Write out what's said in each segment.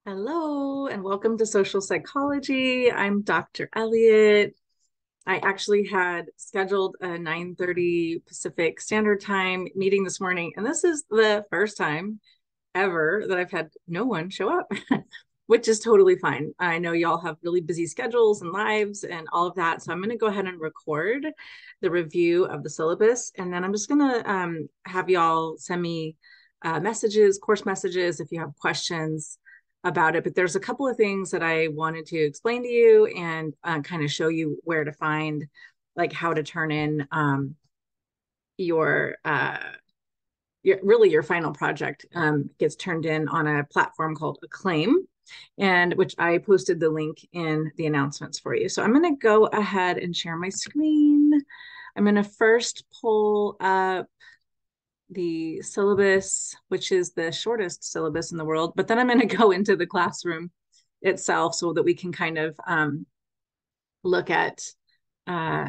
Hello and welcome to Social Psychology. I'm Dr. Elliot. I actually had scheduled a 9:30 Pacific Standard Time meeting this morning, and this is the first time ever that I've had no one show up, which is totally fine. I know y'all have really busy schedules and lives and all of that, so I'm going to go ahead and record the review of the syllabus, and then I'm just going to have y'all send me messages, course messages, if you have questions about it. But there's a couple of things that I wanted to explain to you and kind of show you where to find, like how to turn in your really your final project gets turned in on a platform called Acclaim, and which I posted the link in the announcements for you. So I'm going to go ahead and share my screen. I'm going to first pull up the syllabus, which is the shortest syllabus in the world, but then I'm going to go into the classroom itself so that we can kind of look at uh,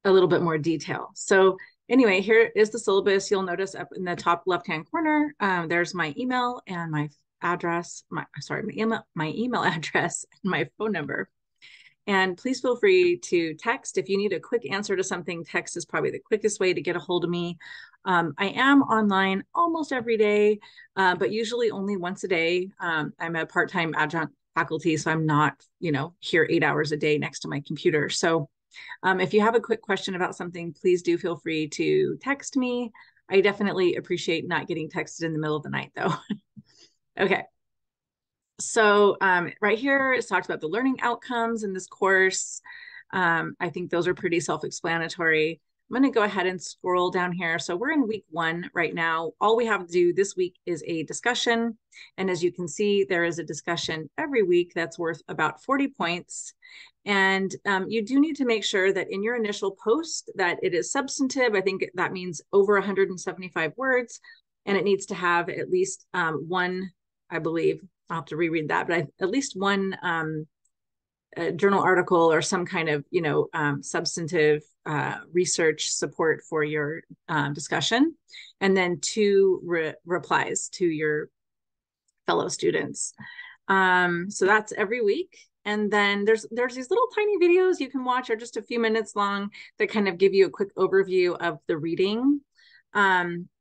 a little bit more detail. So anyway, here is the syllabus. You'll notice up in the top left-hand corner, there's my email and my address, my email address and my phone number. And please feel free to text. If you need a quick answer to something, text is probably the quickest way to get a hold of me. I am online almost every day, but usually only once a day. I'm a part-time adjunct faculty, so I'm not, here 8 hours a day next to my computer. So if you have a quick question about something, please do feel free to text me. I definitely appreciate not getting texted in the middle of the night, though. Okay. So right here, it talks about the learning outcomes in this course. I think those are pretty self-explanatory. I'm going to go ahead and scroll down here. So we're in week 1 right now. All we have to do this week is a discussion. And as you can see, there is a discussion every week that's worth about 40 points. And you do need to make sure that in your initial post that it is substantive. I think that means over 175 words. And it needs to have at least one, I believe, I'll have to reread that, but at least one journal article or some kind of, substantive research support for your discussion, and then 2 replies to your fellow students. So that's every week. And then there's these little tiny videos you can watch, are just a few minutes long, that kind of give you a quick overview of the reading.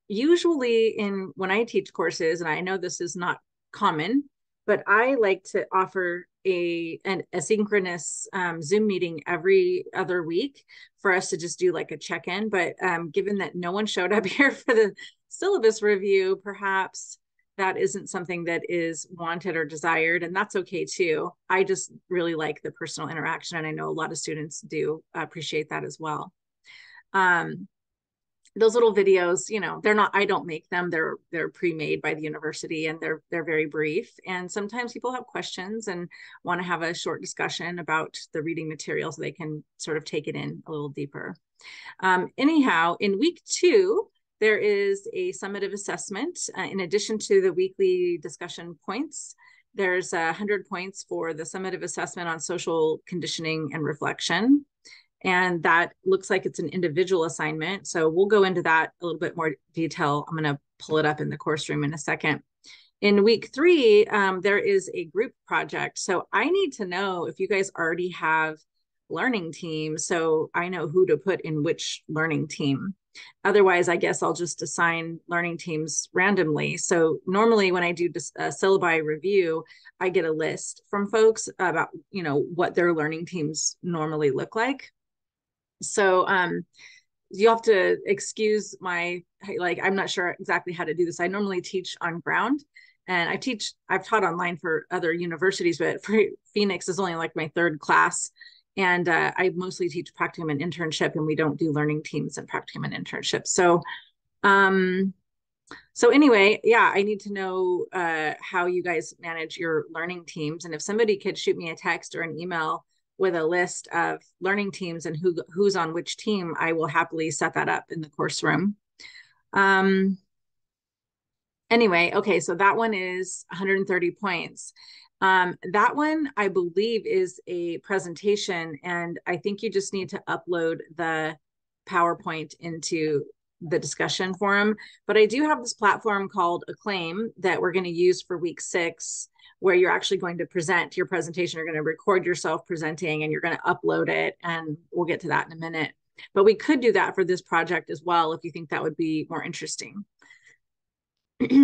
Usually when I teach courses, and I know this is not common, but I like to offer an asynchronous Zoom meeting every other week for us to just do like a check-in. But given that no one showed up here for the syllabus review, perhaps that isn't something that is wanted or desired, and that's okay too. I just really like the personal interaction, and I know a lot of students do appreciate that as well. Those little videos, I don't make them. They're pre-made by the university, and they're very brief. And sometimes people have questions and want to have a short discussion about the reading material so they can sort of take it in a little deeper. Anyhow, in week 2, there is a summative assessment. In addition to the weekly discussion points, there's 100 points for the summative assessment on social conditioning and reflection. And that looks like it's an individual assignment. So we'll go into that a little bit more detail. I'm going to pull it up in the course room in a second. In week 3, there is a group project. So I need to know if you guys already have learning teams, so I know who to put in which learning team. Otherwise, I guess I'll just assign learning teams randomly. So normally when I do a syllabi review, I get a list from folks about, what their learning teams normally look like. So you have to excuse I'm not sure exactly how to do this. I normally teach on ground, and I've taught online for other universities, but for Phoenix is only like my 3rd class. And I mostly teach practicum and internship, and we don't do learning teams and practicum and internship. So anyway, yeah, I need to know how you guys manage your learning teams. And if somebody could shoot me a text or an email with a list of learning teams and who's on which team, I will happily set that up in the course room. Anyway, okay, so that one is 130 points. That one, I believe, is a presentation, and I think you just need to upload the PowerPoint into the discussion forum, but I do have this platform called Acclaim that we're going to use for week 6, where you're actually going to present your presentation. You're going to record yourself presenting and you're going to upload it. And we'll get to that in a minute. But we could do that for this project as well if you think that would be more interesting.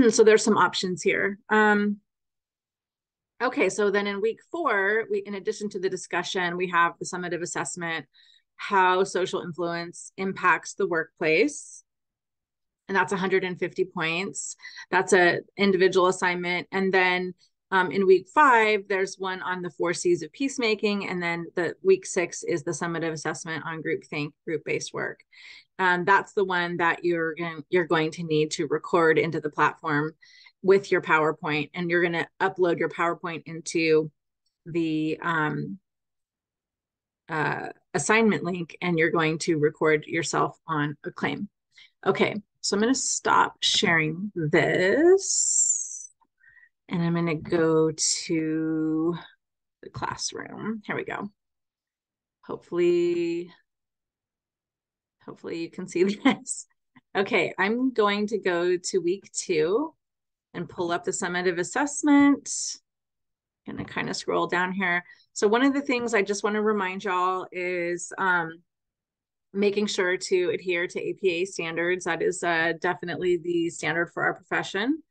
So there's some options here. Okay, so then in week 4, in addition to the discussion, we have the summative assessment, how social influence impacts the workplace. And that's 150 points. That's an individual assignment. And then in week 5, there's one on the 4 C's of peacemaking. And then the week 6 is the summative assessment on groupthink, group-based work. That's the one that you're going to need to record into the platform with your PowerPoint. And you're going to upload your PowerPoint into the assignment link, and you're going to record yourself on Acclaim. Okay, so I'm going to stop sharing this and I'm going to go to the classroom. Here we go. Hopefully you can see this. Okay, I'm going to go to week 2 and pull up the summative assessment. I'm going to kind of scroll down here. So one of the things I just want to remind y'all is making sure to adhere to APA standards. That is definitely the standard for our profession.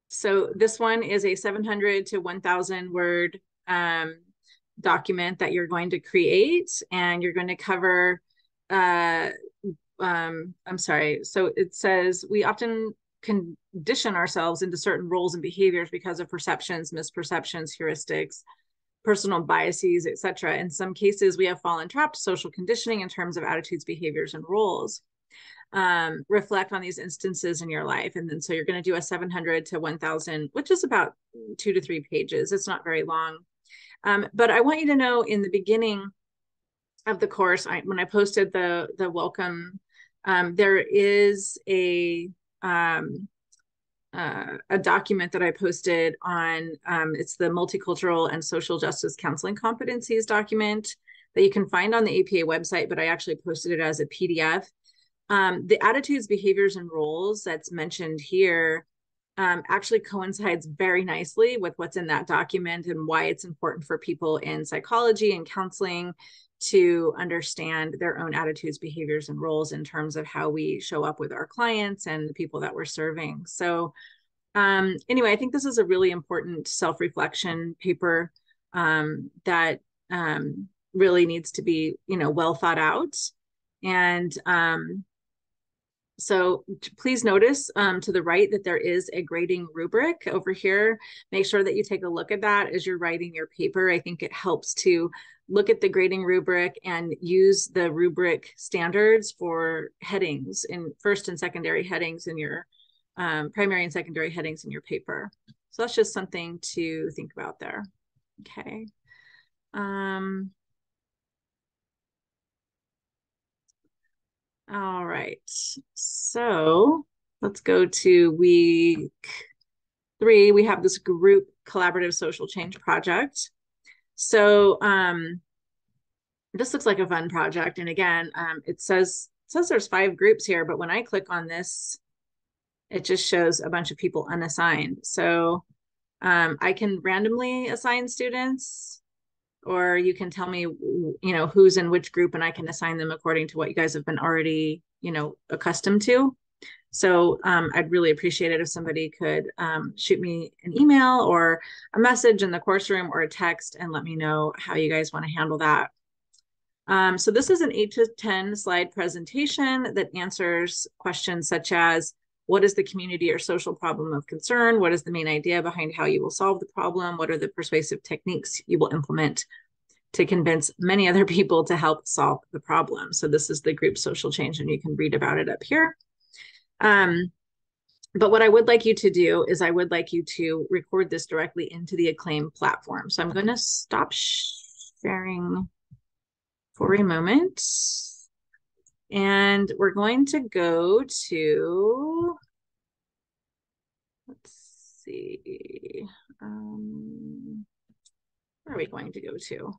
So this one is a 700 to 1,000 word document that you're going to create, and you're going to cover, I'm sorry. So it says, we often condition ourselves into certain roles and behaviors because of perceptions, misperceptions, heuristics, personal biases, etc. In some cases, we have fallen trapped to social conditioning in terms of attitudes, behaviors, and roles. Reflect on these instances in your life. And then so you're going to do a 700 to 1,000, which is about 2 to 3 pages. It's not very long. But I want you to know in the beginning of the course, when I posted the welcome, there is a document that I posted on, it's the Multicultural and Social Justice Counseling Competencies document that you can find on the APA website, but I actually posted it as a PDF. The attitudes, behaviors, and roles that's mentioned here actually coincides very nicely with what's in that document and why it's important for people in psychology and counseling to understand their own attitudes, behaviors, and roles in terms of how we show up with our clients and the people that we're serving. So anyway, I think this is a really important self-reflection paper that really needs to be, well thought out. And so please notice to the right that there is a grading rubric over here. Make sure that you take a look at that as you're writing your paper. I think it helps to look at the grading rubric and use the rubric standards for headings in first and secondary headings in your primary and secondary headings in your paper. So that's just something to think about there. Okay. All right, so let's go to week 3. We have this group collaborative social change project. So this looks like a fun project. And again, it says there's 5 groups here, but when I click on this, it just shows a bunch of people unassigned. So I can randomly assign students, or you can tell me, who's in which group, and I can assign them according to what you guys have been already, accustomed to. So I'd really appreciate it if somebody could shoot me an email or a message in the course room or a text and let me know how you guys want to handle that. So this is an 8 to 10 slide presentation that answers questions such as, what is the community or social problem of concern? What is the main idea behind how you will solve the problem? What are the persuasive techniques you will implement to convince many other people to help solve the problem? So this is the group social change, and you can read about it up here. But what I would like you to do is I would like you to record this directly into the Acclaim platform. So I'm going to stop sharing for a moment. And we're going to go to, let's see, where are we going to go to?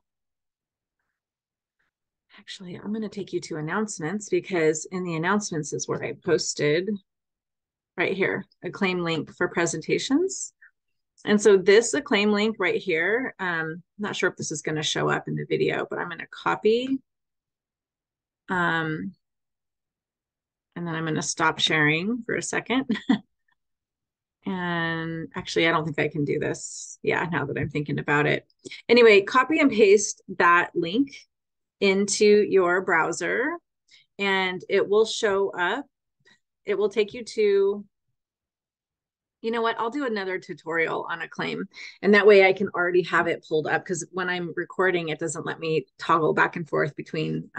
Actually, I'm going to take you to announcements because in the announcements is where I posted right here, a claim link for presentations. And so this acclaim link right here, not sure if this is going to show up in the video, but I'm going to copy. And then I'm going to stop sharing for a second. And actually, I don't think I can do this. Yeah, now that I'm thinking about it. Anyway, copy and paste that link into your browser and it will show up. It will take you to, you know what, I'll do another tutorial on Acclaim. And that way I can already have it pulled up because when I'm recording, it doesn't let me toggle back and forth between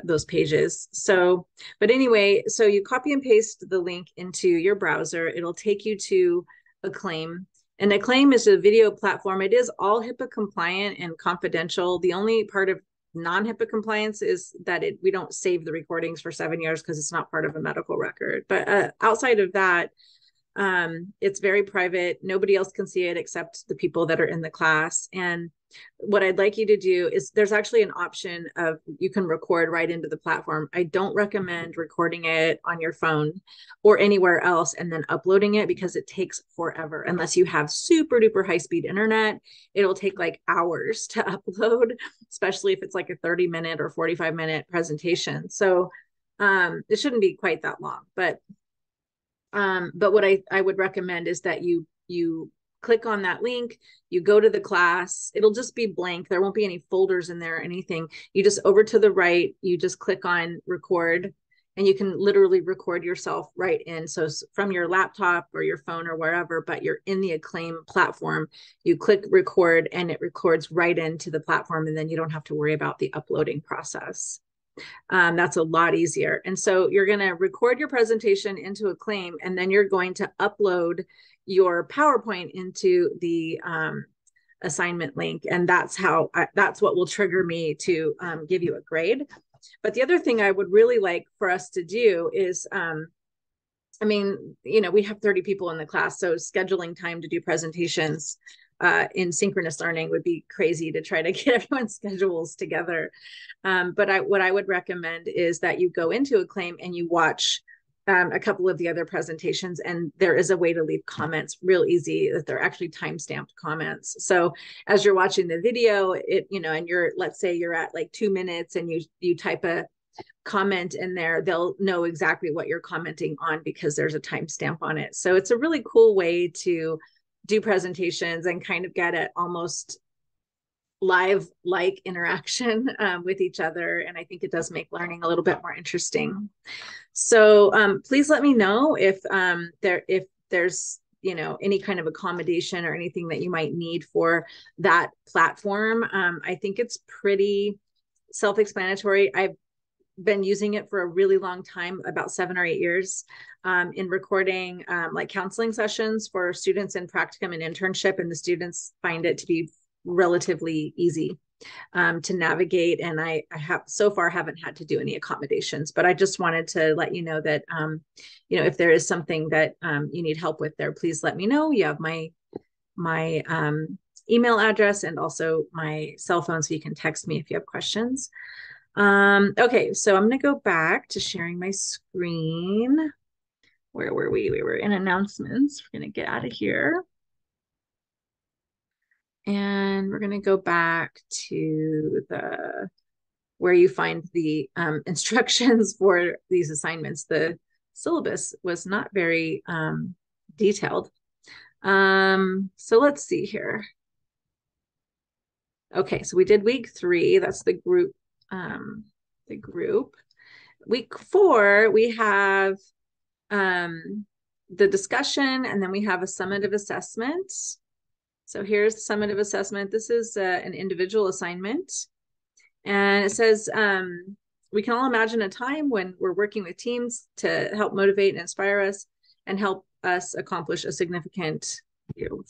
those pages. So, but anyway, so you copy and paste the link into your browser. It'll take you to Acclaim. And Acclaim is a video platform. It is all HIPAA compliant and confidential. The only part of non-HIPAA compliance is that we don't save the recordings for 7 years because it's not part of a medical record. But outside of that, it's very private. Nobody else can see it except the people that are in the class. And what I'd like you to do is there's actually an option of you can record right into the platform. I don't recommend recording it on your phone or anywhere else and then uploading it because it takes forever. Unless you have super duper high speed internet, it'll take like hours to upload, especially if it's like a 30-minute or 45-minute presentation. So it shouldn't be quite that long, but what I would recommend is that you click on that link, you go to the class, it'll just be blank. There won't be any folders in there or anything. You just over to the right, you just click on record and you can literally record yourself right in. So from your laptop or your phone or wherever, but you're in the Acclaim platform, you click record and it records right into the platform. And then you don't have to worry about the uploading process. That's a lot easier. And so you're going to record your presentation into Acclaim, and then you're going to upload your PowerPoint into the assignment link. And that's what will trigger me to give you a grade. But the other thing I would really like for us to do is, I mean, you know, we have 30 people in the class, so scheduling time to do presentations in synchronous learning would be crazy to try to get everyone's schedules together. But what I would recommend is that you go into Acclaim and you watch a couple of the other presentations, and there is a way to leave comments real easy that they're actually time-stamped comments. So as you're watching the video, and let's say you're at like 2 minutes and you type a comment in there, they'll know exactly what you're commenting on because there's a timestamp on it. So it's a really cool way to do presentations and kind of get at almost live like interaction with each other. And I think it does make learning a little bit more interesting. So please let me know if there's any kind of accommodation or anything that you might need for that platform. I think it's pretty self-explanatory. I've been using it for a really long time, about 7 or 8 years, in recording like counseling sessions for students in practicum and internship, and the students find it to be relatively easy to navigate. And I have so far haven't had to do any accommodations, but I just wanted to let you know that if there is something that you need help with there, please let me know. You have my email address and also my cell phone, so you can text me if you have questions. Okay, so I'm going to go back to sharing my screen. Where were we? We were in announcements. We're going to get out of here. And we're going to go back to where you find the instructions for these assignments. The syllabus was not very detailed. So let's see here. Okay, so we did week 3. That's the group. Week 4, we have the discussion, and then we have a summative assessment. So here's the summative assessment. This is an individual assignment. And it says, we can all imagine a time when we're working with teams to help motivate and inspire us and help us accomplish a significant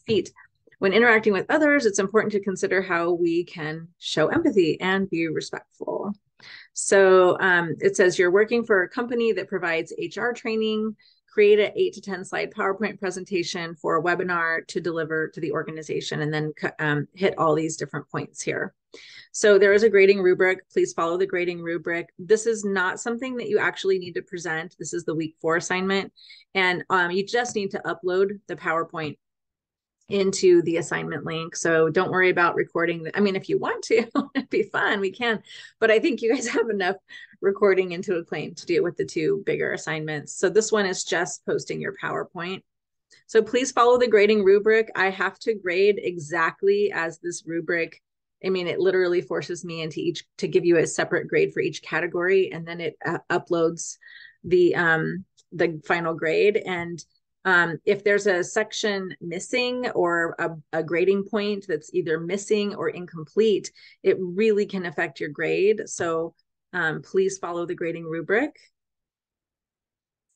feat. When interacting with others, it's important to consider how we can show empathy and be respectful. So it says you're working for a company that provides HR training. Create an 8 to 10 slide PowerPoint presentation for a webinar to deliver to the organization, and then hit all these different points here. So there is a grading rubric. Please follow the grading rubric. This is not something that you actually need to present. This is the week 4 assignment. And you just need to upload the PowerPoint into the assignment link. So don't worry about recording. I mean, if you want to, it'd be fun, we can. But I think you guys have enough recording into Acclaim to deal with the 2 bigger assignments. So this one is just posting your PowerPoint. So please follow the grading rubric. I have to grade exactly as this rubric. I mean, it literally forces me into each to give you a separate grade for each category, and then it uploads the final grade. And if there's a section missing or a grading point that's either missing or incomplete, it really can affect your grade. So please follow the grading rubric.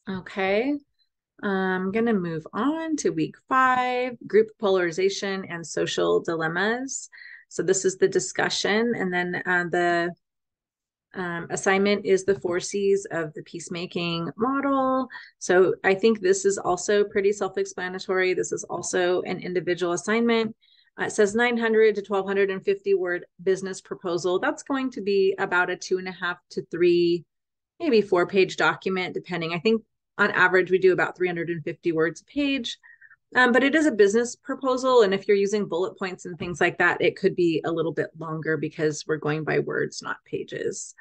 Okay. I'm going to move on to week 5, group polarization and social dilemmas. So this is the discussion. And then the assignment is the 4 C's of the peacemaking model. So I think this is also pretty self-explanatory. This is also an individual assignment. It says 900 to 1250 word business proposal. That's going to be about a 2.5 to 3, maybe 4-page document, depending. I think on average, we do about 350 words a page. But it is a business proposal. And if you're using bullet points and things like that, it could be a little bit longer because we're going by words, not pages.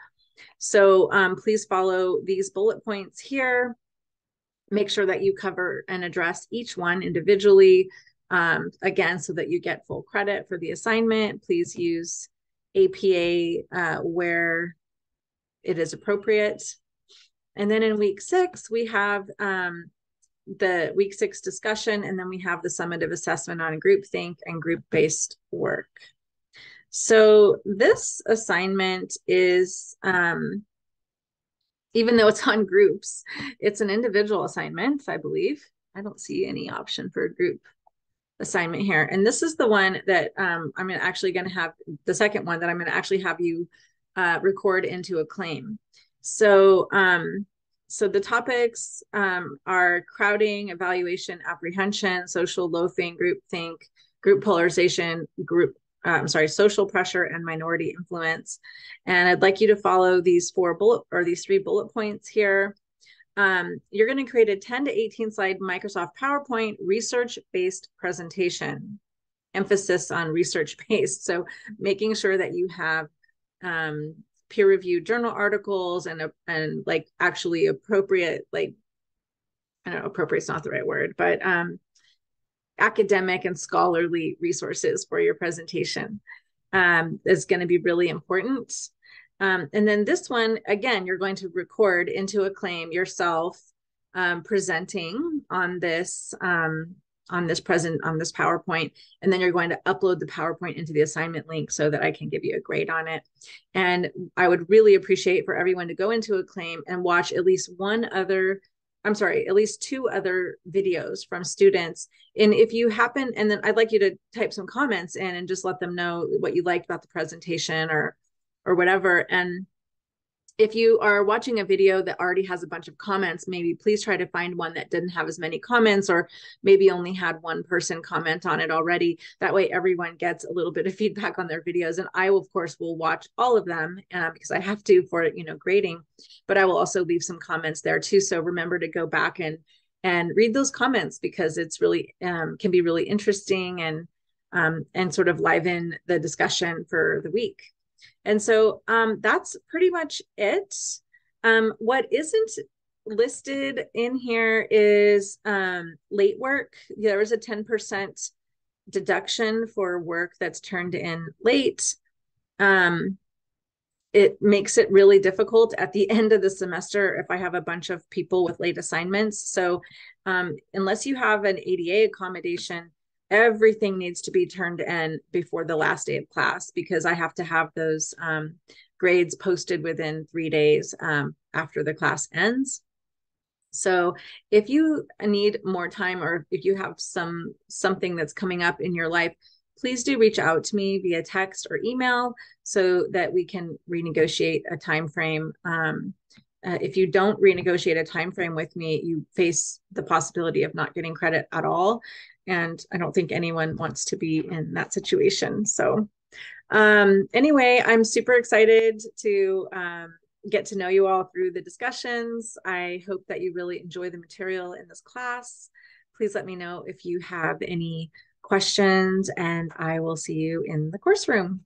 So please follow these bullet points here. Make sure that you cover and address each one individually. Again, so that you get full credit for the assignment. Please use APA where it is appropriate. And then in week 6, we have the week 6 discussion, and then we have the summative assessment on groupthink and group-based work. So this assignment is, even though it's on groups, it's an individual assignment, I believe. I don't see any option for a group assignment here. And this is the one that I'm actually going to have, the second one that I'm going to actually have you record into Acclaim. So, so the topics are crowding, evaluation, apprehension, social loafing, groupthink, group polarization, social pressure, and minority influence. And I'd like you to follow these 3 bullet points here. You're going to create a 10 to 18 slide Microsoft PowerPoint research-based presentation. Emphasis on research-based. So making sure that you have peer-reviewed journal articles and like actually appropriate, like, I don't know, appropriate's not the right word, but academic and scholarly resources for your presentation is going to be really important. And then this one, again, you're going to record into Acclaim yourself presenting on this PowerPoint, and then you're going to upload the PowerPoint into the assignment link so that I can give you a grade on it. And I would really appreciate for everyone to go into Acclaim and watch at least 2 other videos from students. And if you happen, and then I'd like you to type some comments in and just let them know what you liked about the presentation or whatever. And if you are watching a video that already has a bunch of comments, maybe please try to find one that didn't have as many comments, or maybe only had 1 person comment on it already. That way everyone gets a little bit of feedback on their videos. And I, of course, will watch all of them because I have to for, grading, but I will also leave some comments there too. So remember to go back and read those comments, because it's really can be really interesting and sort of liven the discussion for the week. And so that's pretty much it. What isn't listed in here is late work. There is a 10% deduction for work that's turned in late. It makes it really difficult at the end of the semester if I have a bunch of people with late assignments. So unless you have an ADA accommodation, everything needs to be turned in before the last day of class, because I have to have those grades posted within 3 days after the class ends. So if you need more time, or if you have something that's coming up in your life, please do reach out to me via text or email so that we can renegotiate a time frame. If you don't renegotiate a time frame with me, you face the possibility of not getting credit at all. And I don't think anyone wants to be in that situation. So Anyway, I'm super excited to get to know you all through the discussions. I hope that you really enjoy the material in this class. Please let me know if you have any questions, and I will see you in the course room.